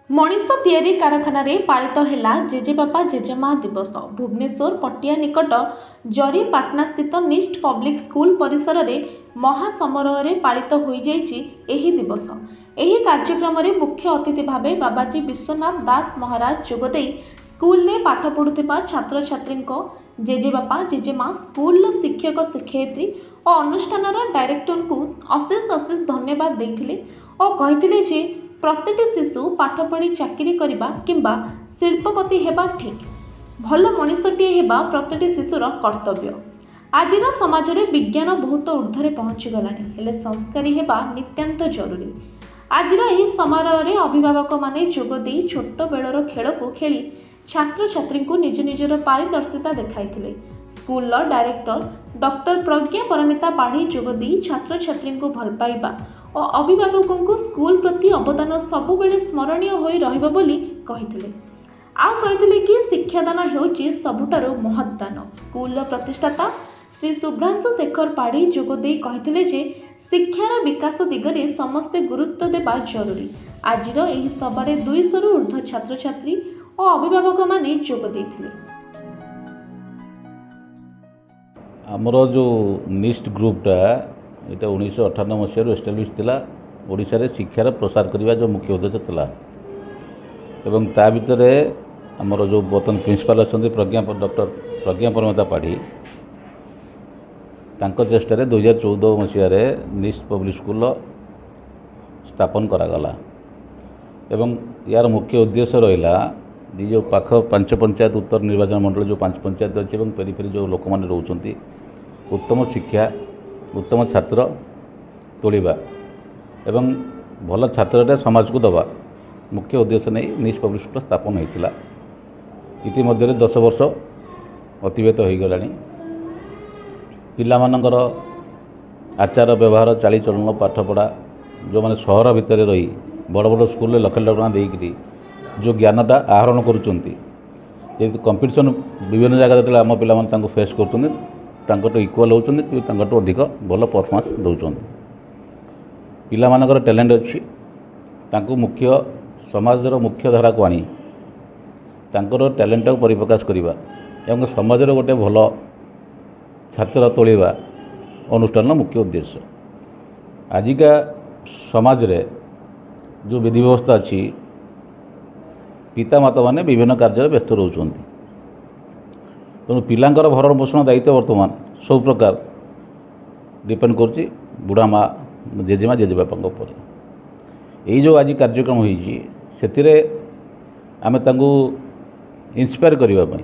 मनीष तैयारी कारखाना पालित है जेजेबापा जेजेमा दिवस। भुवनेश्वर पटिया निकट जरीपाटना स्थित निस्ट पब्लिक स्कूल परिसर में महासमारोह पालित हो दिवस। ଏହି କାର୍ଯ୍ୟକ୍ରମରେ ମୁଖ୍ୟ ଅତିଥି ଭାବେ ବାବାଜୀ ବିଶ୍ୱନାଥ ଦାସ ମହାରାଜ ଯୋଗଦେଇ ସ୍କୁଲରେ ପାଠ ପଢୁଥିବା ଛାତ୍ରଛାତ୍ରୀଙ୍କ ଜେଜେବାପା ଜେଜେମା, ସ୍କୁଲର ଶିକ୍ଷକ ଶିକ୍ଷୟିତ୍ରୀ ଓ ଅନୁଷ୍ଠାନର ଡାଇରେକ୍ଟରଙ୍କୁ ଅଶେଷ ଧନ୍ୟବାଦ ଦେଇଥିଲେ ଓ କହିଥିଲେ ଯେ ପ୍ରତ୍ୟେକଟି ଶିଶୁ ପାଠ ପଢ଼ି ଚାକିରି କରିବା କିମ୍ବା ଶିଳ୍ପପତି ହେବା ଠିକ୍, ଭଲ ମଣିଷଟିଏ ହେବା ପ୍ରତ୍ୟେକଟି ଶିଶୁର କର୍ତ୍ତବ୍ୟ। ଆଜିର ସମାଜରେ ବିଜ୍ଞାନ ବହୁତ ଊର୍ଦ୍ଧ୍ୱରେ ପହଞ୍ଚିଗଲାଣି, ହେଲେ ସଂସ୍କାରୀ ହେବା ନିତ୍ୟାନ୍ତ ଜରୁରୀ। ଆଜିର ଏହି ସମାରୋହରେ ଅଭିଭାବକମାନେ ଯୋଗଦେଇ ଛୋଟ ବେଳର ଖେଳକୁ ଖେଳି ଛାତ୍ରଛାତ୍ରୀଙ୍କୁ ନିଜ ନିଜର ପାରିଦର୍ଶିତା ଦେଖାଇଥିଲେ। ସ୍କୁଲର ଡାଇରେକ୍ଟର ଡକ୍ଟର ପ୍ରଜ୍ଞା ପରମିତା ପାଢ଼ୀ ଯୋଗଦେଇ ଛାତ୍ରଛାତ୍ରୀଙ୍କୁ ଭଲ ପାଇବା ଓ ଅଭିଭାବକଙ୍କୁ ସ୍କୁଲ ପ୍ରତି ଅବଦାନ ସବୁବେଳେ ସ୍ମରଣୀୟ ହୋଇ ରହିବ ବୋଲି କହିଥିଲେ। ଆଉ କହିଥିଲେ କି ଶିକ୍ଷାଦାନ ହେଉଛି ସବୁଠାରୁ ମହତ୍ ଦାନ। ସ୍କୁଲର ପ୍ରତିଷ୍ଠାତା ଶ୍ରୀ ଶୁଭ୍ରାଂଶୁ ଶେଖର ପାଢ଼ୀ ଯୋଗଦେଇ କହିଥିଲେ ଯେ ଶିକ୍ଷାର ବିକାଶ ଦିଗରେ ସମସ୍ତେ ଗୁରୁତ୍ୱ ଦେବା ଜରୁରୀ। ଆଜିର ଏହି ସଭାରେ 200ରୁ ଊର୍ଦ୍ଧ୍ୱ ଛାତ୍ରଛାତ୍ରୀ ଓ ଅଭିଭାବକମାନେ ଯୋଗ ଦେଇଥିଲେ। आमर जो निस्ट ग्रुपटा ये 1958 मसीह एस्टाब्लीश थिला। ओडिशा रे शिक्षार प्रसार करने जो मुख्य उद्देश्य था एवं ता भितर आमर जो बर्तमान प्रिंसिपाल अच्छा डॉक्टर प्रज्ञा परमिता पाढ़ी तांको चेष्टार 2014 मसीह निस्ट पब्लिक स्कूल स्थापन करागला एवं यार मुख्य उद्देश्य रहा जो पाख 5 पंचायत उत्तर निर्वाचन मंडल जो 5 पंचायत अच्छी और पेरीफेरी जो लोक मैंने रोचंती उत्तम शिक्षा उत्तम छात्र तोड़वा एवं भल छात्रटा समाज को दवा मुख्य उद्देश्य नहीं निस्ट पब्लिक स्कूल स्थापन होता। इतिमध्य 10 वर्ष अतिबाहित हो गला। पिलामानंकर आचार व्यवहार चालीचलन पाठपढ़ा जो मैंने सहर भितर रही बड़ बड़ स्कूल लक्ष लक्ष टका देकरी जो ज्ञानटा आहरण करुँच कंपिटिशन विभिन्न जगह जो आम पाने फेस कर इक्वाल होती अधिक भल परफॉर्मेंस दौरान पिलामानकर टैलेंट अच्छी मुख्य समाजर मुख्य धारा को आनी टैलेंट को परिप्रकाश करवा एवं समाज गोटे भल छात्र तोड़वा अनुष्ठान मुख्य उद्देश्य। आजिका समाज रे जो विधि व्यवस्था अच्छी पितामाता माने विभिन्न कार्य व्यस्त रोचंती तेणु पिलांकर भरण पोषण दायित्व वर्तमान सब प्रकार डिपेंड करुच्ची बुढ़ा माँ जेजेमा जेजेबापा उपर। यही जो आज कार्यक्रम होती आम इन्स्पायर करने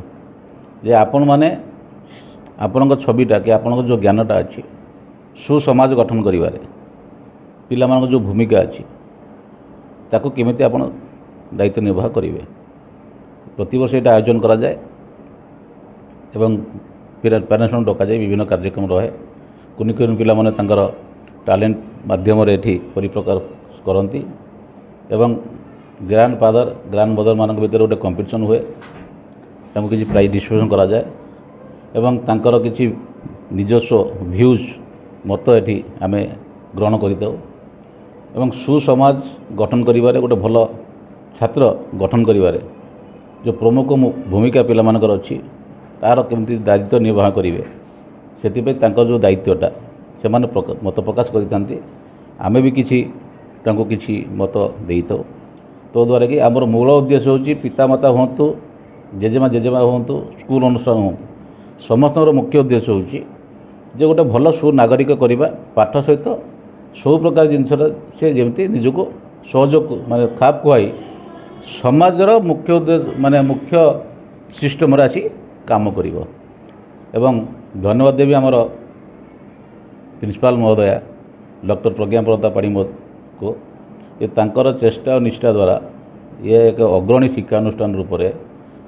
जे आपण माने आपण छविटा कि आपण जो ज्ञानटा अच्छी सुसमाज गठन करिवारे पिला मान जो भूमिका अच्छी ताको केमिति आपण दायित्व निर्वाह करेंगे। प्रतिवर्ष ये आयोजन करा जाए एवं पेरेंट्स डका जाए विभिन्न कार्यक्रम रहे कुनि कुनि पिला माने तांकर टैलेंट माध्यम रे एठी परिप्रकाश करती एवं ग्रैंड फादर ग्रैंड मदर मान भीतर गोटे कंपिटिशन हुए तांको किसी प्राइज डिस्ट्रीब्यूशन करा जाए एवं तांकर किसी निजस्व व्यूज मत एठी आमे ग्रहण करिताउ एवं सुसमाज गठन करिवारे गोटे भल छात्र गठन करिवारे जो प्रमुख भूमिका पिला मानकर अच्छी तार केमती दायित्व निर्वाह करेंगे से जो दायित्वटा से मत प्रकाश करते आमे भी किसी मत दे तो द्वारा कि आमर मूल उद्देश्य हूँ पितामाता हूँ जेजेमा जेजेमा हूँ स्कूल अनुष्ठान हूँ समस्त मुख्य उद्देश्य हूँ जे गोटे भल सुनागरिक करवा पाठ सहित सब प्रकार जिनसा से जमी निजक सहयोग माने खाप खुआई समाजर मुख्य उद्देश्य माने मुख्य सिस्टम आसी काम करिवो। एवं धन्यवाद देवी आमर प्रिंसिपाल महोदया डॉक्टर प्रज्ञा परमिता पाढ़ी को ये तांकर चेष्टा और निष्ठा द्वारा ये एक अग्रणी शिक्षा अनुष्ठान रूप में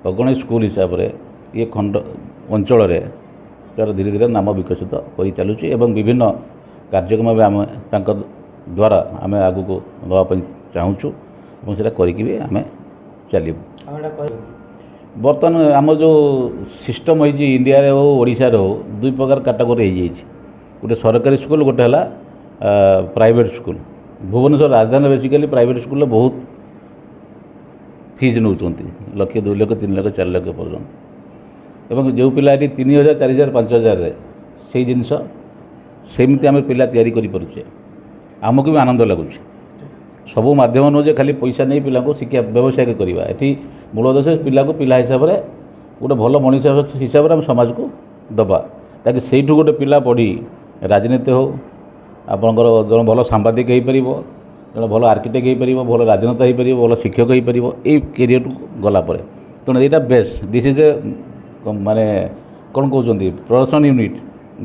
अग्रणी स्कूल हिसाब से ये खंड अंचल तार धीरे धीरे नाम विकसित कर चलुची एवं विभिन्न कार्यक्रम भी आम द्वारा आम आगु को नापी चाहूँ और से करें आम चलू। बर्तमान आम जो सिस्टम होती इंडिया रे हो ओडिशा रे हो दुई प्रकार कैटेगरी हो गोटे सरकारी स्कूल गोटे है प्राइवेट स्कूल। भुवनेश्वर राजधानी बेसिकली प्राइवेट स्कूल बहुत ଫିଜ୍ ନେଉଛନ୍ତି, 1,00,000 2 ଲକ୍ଷ 3 ଲକ୍ଷ 4 ଲକ୍ଷ ପର୍ଯ୍ୟନ୍ତ। ଏବଂ ଯେଉଁ ପିଲା ଏଠି 3,000 4,000 5,000ରେ ସେଇ ଜିନିଷ ସେମିତି ଆମେ ପିଲା ତିଆରି କରିପାରୁଛେ, ଆମକୁ ବି ଆନନ୍ଦ ଲାଗୁଛି। ସବୁ ମାଧ୍ୟମ ନୁହେଁ ଯେ ଖାଲି ପଇସା ନେଇ ପିଲାଙ୍କୁ ଶିକ୍ଷା ବ୍ୟବସାୟ କରିବା। ଏଠି ମୂଳ ଉଦ୍ଦେଶ୍ୟ ପିଲାକୁ ପିଲା ହିସାବରେ ଗୋଟେ ଭଲ ମଣିଷ ହିସାବରେ ଆମେ ସମାଜକୁ ଦେବା, ତାକି ସେଇଠୁ ଗୋଟେ ପିଲା ପଢ଼ି ରାଜନୀତି ହେଉ, ଆପଣଙ୍କର ଜଣେ ଭଲ ସାମ୍ବାଦିକ ହୋଇପାରିବ, ଜଣେ ଭଲ ଆର୍କିଟେକ୍ଟ ହୋଇପାରିବ, ଭଲ ରାଜନେତା ହୋଇପାରିବ, ଭଲ ଶିକ୍ଷକ ହୋଇପାରିବ ଏଇ କ୍ୟାରିୟରକୁ ଗଲା ପରେ। ତେଣୁ ଏଇଟା ବେଷ୍ଟ, ଦିସ୍ ଇଜ୍ ଏ ମାନେ କ'ଣ କହୁଛନ୍ତି ପ୍ରଡକ୍ସନ୍ ୟୁନିଟ୍,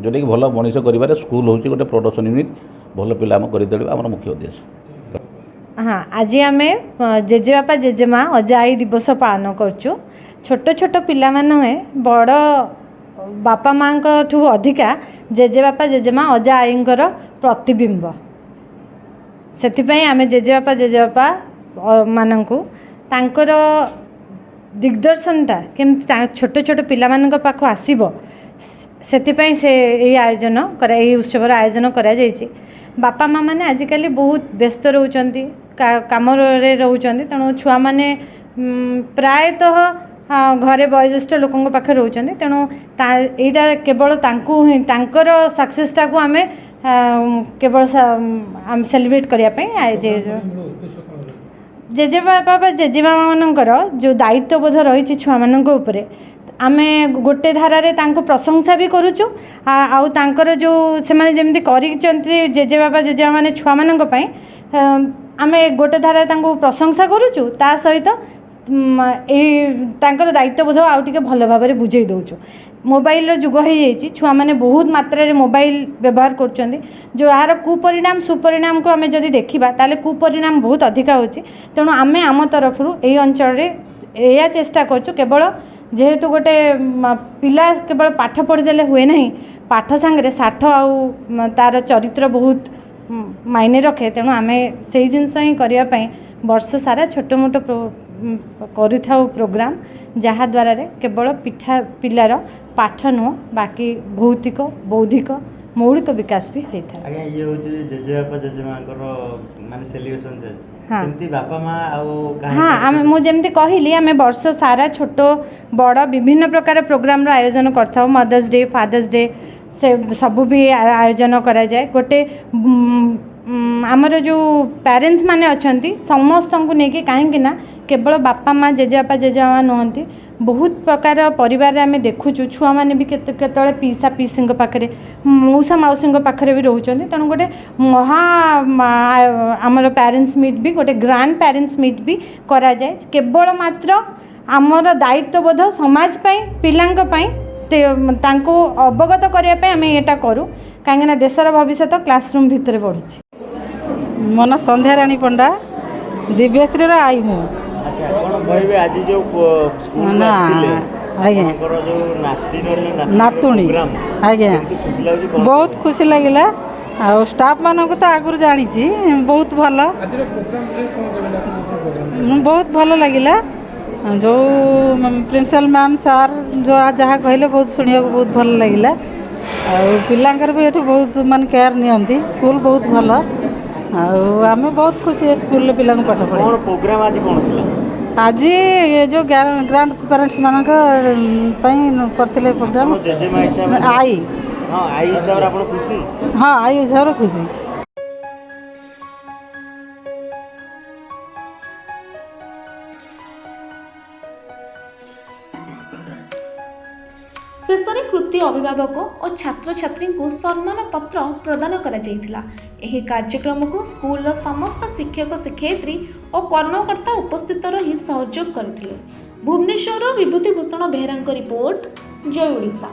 ଯେଉଁଟାକି ଭଲ ମଣିଷ କରିବାରେ ସ୍କୁଲ ହେଉଛି ଗୋଟେ ପ୍ରଡକ୍ସନ୍ ୟୁନିଟ୍, ଭଲ ପିଲା ଆମେ କରିଦେବା ଆମର ମୁଖ୍ୟ ଉଦ୍ଦେଶ୍ୟ। हाँ, आज आम जेजेबापा जेजेमा अजा आई दिवस पालन करचु। छोट छोट पिला माने बड़ बापा माँ ठू अधिका जेजेबापा जेजेमा अजा आईंकर प्रतिबिंब। से आम जेजेबापा जेजेबापा मानू तांकर दिग्दर्शनटा केमती छोट छोट पिला मानक पाख आसीबो से आयोजन उत्सवर आयोजन करा जायछि। बापा माँ मैंने आजिकल बहुत व्यस्त रोचंती काम रोचंती, तेणु छुआ मैंने प्रायतः घरे वयोज्येष्ठ लोकों पाखे रोचंती, तेणु एटा केवल तांकर सक्सेसटा को आमे केवल सेलिब्रेट करने जेजेबापा जेजेमा मानकर जो दायित्वबोध रही छुआ मान आमे गोटे धारारे तांको प्रशंसा भी करुचु, आउ तांकर जो से माने जेमती करिचंती जेजेबापा जेजेमा माने छुआ मानक पई आमे गोटे धारारे तांको प्रशंसा करुचु, ता सहित ए तांकर दायित्वबोध आउ टिके भल भाबरे बुझेई दउचु। मोबाइल रो जुग हो जाइछि, छुआ माने बहुत मात्रा रे मोबाइल व्यवहार करचंदी, जो यार कुपरिणाम सुपरिणाम को आमे जदि देखिबा ताले कुपरिणाम बहुत अधिका होछि। तेणु आमे आम तरफरु एई अंचल रे एया चेष्टा करचु केवल जेहेतु गोटे पिला केवल पाठ पढ़ीदेले हुए नहीं, पाठ सांगे साठ आउ तार चरित्र बहुत मायने रखे। तेणु आम से जिनस ही करने वर्ष सारा छोट मोट करूँ प्रोग्राम जहाँ द्वारा केवल पिलार पाठ नुह बाकी भौतिक बौद्धिक मौलिक विकास भी होता है। आज्ञा ये होची जेजेबापा जेजेमांकर माने सेलिब्रेशन जे हाँ सेमती बापा माँ आउ हाँ आम मुझे कहली आम वर्ष सारा छोट बड़ विभिन्न प्रकार प्रोग्राम आयोजन करता। मदर्स डे फादर्स डे से सबू भी आयोजन करा जाए। गोटे आमर जो पेरेंट्स माने अच्छी समस्त को लेकिन कहीं ना केवल बापा माँ जेजेबापा जेजेमा नुहति बहुत प्रकार परिवार आम देखुचु छुआ मैंने भी केतले पीसा पीसी पाखे मौसा मौसी पाखे भी रोचते। तेणु गोटे महा आमर पेरेंट्स मीट भी गोटे ग्रांड पेरेंट्स मीट भी करा जाए। केवल मात्र आमर दायित्वबोध समाज पिलांपाई तांको अवगत करने आम यहाँ करूँ कहीं देशर भविष्य क्लासरूम भितर बढ़ी। मो ना संध्या राणी पंडा दिव्यश्री आई मु अच्छा कोन कहबे आज जो स्कूल ना आज्ञा जो नाती नातुणी आज्ञा बहुत खुशी लगिला। आ स्टाफ मानक तो आगुरी जानी बहुत भल लगिला। जो प्रिंसिपल मैम सार जो जहाँ कहले बहुत शुणा बहुत भल लगिला। पिलांकर भी ये बहुत मान केयर नियंती स्कूल बहुत भल आम बहुत खुशी है स्कूल पिला पाठ पढ़े। प्रोग्राम आज कौन थिला? आज ये जो ग्रांड पेरेंट्स मानक करते प्रोग्राम आई हाँ आई हिसाब रे आपण खुशी हाँ आई हिसाब रे खुशी। शेष में कृति अभिभावक और छात्र छात्री को सम्मान पत्र प्रदान करा जायतिला। एही कार्यक्रम को स्कूल समस्त शिक्षक शिक्षयित्री और कर्मकर्ता उपस्थित रही सहयोग करथिले। भुवनेश्वर विभूति भूषण बेहरा रिपोर्ट जय ओडिशा।